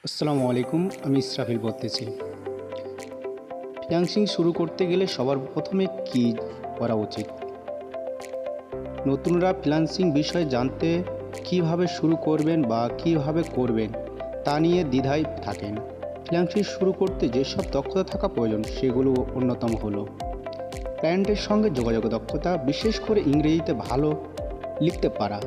আসসালামু আলাইকুম, আমি ইসরাফিল বলতেছি। ফ্রিল্যান্সিং শুরু করতে গেলে সবার প্রথমে কী করা উচিত? নতুনরা ফ্রিল্যান্সিং বিষয়ে জানতে কিভাবে শুরু করবেন বা কিভাবে করবেন তা নিয়ে দ্বিধায় থাকেন। ফ্রিল্যান্সিং শুরু করতে যেসব দক্ষতা থাকা প্রয়োজন সেগুলো অন্যতম হলো ক্লায়েন্টের সঙ্গে যোগাযোগ দক্ষতা, বিশেষ করে ইংরেজিতে ভালো লিখতে পারা,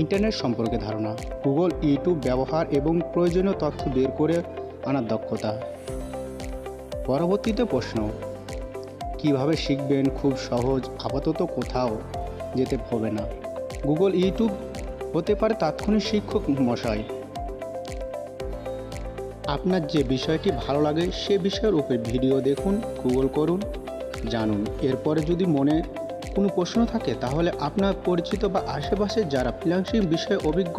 ইন্টারনেট সম্পর্কে ধারণা, গুগল, ইউটিউব ব্যবহার এবং প্রয়োজনীয় তথ্য বের করে আনার দক্ষতা। পরবর্তীতে প্রশ্ন, কিভাবে শিখবেন? খুব সহজ, আপাতত কোথাও যেতে হবে না। গুগল, ইউটিউব হতে পারে তাৎক্ষণিক শিক্ষক মশাই। আপনার যে বিষয়টি ভালো লাগে সে বিষয়ের উপর ভিডিও দেখুন, গুগল করুন, জানুন। এরপরে যদি মনে কোনো প্রশ্ন থাকে তাহলে আপনার পরিচিত বা আশেপাশে যারা ফ্রিল্যান্সিং বিষয়ে অভিজ্ঞ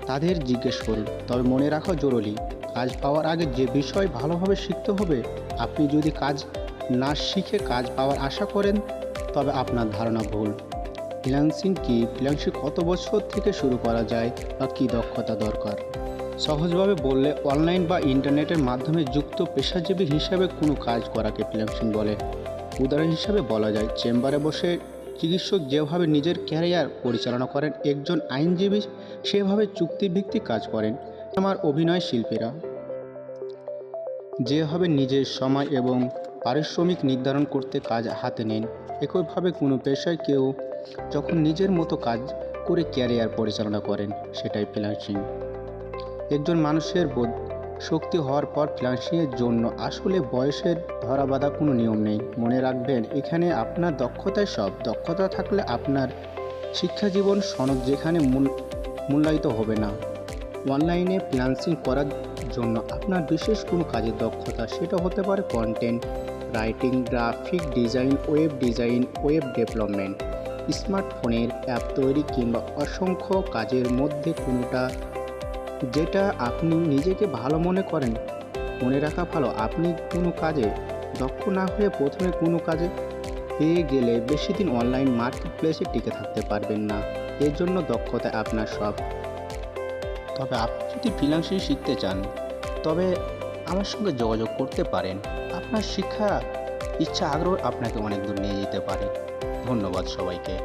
তাদের জিজ্ঞেস করুন। তবে মনে রাখা জরুরি, কাজ পাওয়ার আগে যে বিষয় ভালোভাবে শিখতে হবে। আপনি যদি কাজ না শিখে কাজ পাওয়ার আশা করেন তবে আপনার ধারণা ভুল। ফ্রিল্যান্সিং কি? ফ্রিল্যান্সিং কত বছর থেকে শুরু করা যায় বা কী দক্ষতা দরকার? সহজভাবে বললে, অনলাইন বা ইন্টারনেটের মাধ্যমে যুক্ত পেশাজীবী হিসাবে কোনো কাজ করাকে ফ্রিল্যান্সিং বলে। উদাহরণ হিসাবে বলা যায়, চেম্বারে বসে চিকিৎসক যেভাবে নিজের ক্যারিয়ার পরিচালনা করেন, একজন আইনজীবী সেভাবে চুক্তিভিত্তিক কাজ করেন। আমার অভিনয় শিল্পীরা যেভাবে নিজের সময় এবং পারিশ্রমিক নির্ধারণ করতে কাজ হাতে নেন, একইভাবে কোনো পেশায় কেউ যখন নিজের মতো কাজ করে ক্যারিয়ার পরিচালনা করেন, সেটাই ফ্রিল্যান্সিং। একজন মানুষের বোধ শক্তি হওয়ার পর ফ্রিল্যান্সিংয়ের জন্য আসলে বয়সের ধরাবাঁধা কোনো নিয়ম নেই। মনে রাখবেন, এখানে আপনার দক্ষতাই সব। দক্ষতা থাকলে আপনার শিক্ষাজীবন সনদ যেখানে মূল্যায়িত হবে না। অনলাইনে ফ্রিল্যান্সিং করার জন্য আপনার বিশেষ কোনো কাজের দক্ষতা, সেটা হতে পারে content writing, graphic design, web development, স্মার্টফোনের অ্যাপ তৈরি কিংবা অসংখ্য কাজের মধ্যে কোনোটা যেটা আপনি নিজেকে ভালো মনে করেন। মনে রাখা ভালো, আপনি কোনো কাজে দক্ষ না হয়ে প্রথমে কোনো কাজে পেয়ে গেলে বেশি দিন অনলাইন মার্কেট প্লেসে টিকে থাকতে পারবেন না। এর জন্য দক্ষতা আপনার সব। তবে আপনি যদি ফ্রিল্যান্সিং শিখতে চান তবে আমার সঙ্গে যোগাযোগ করতে পারেন। আপনার শিক্ষা, ইচ্ছা, আগ্রহ আপনাকে অনেক দূর নিয়ে যেতে পারে। ধন্যবাদ সবাইকে।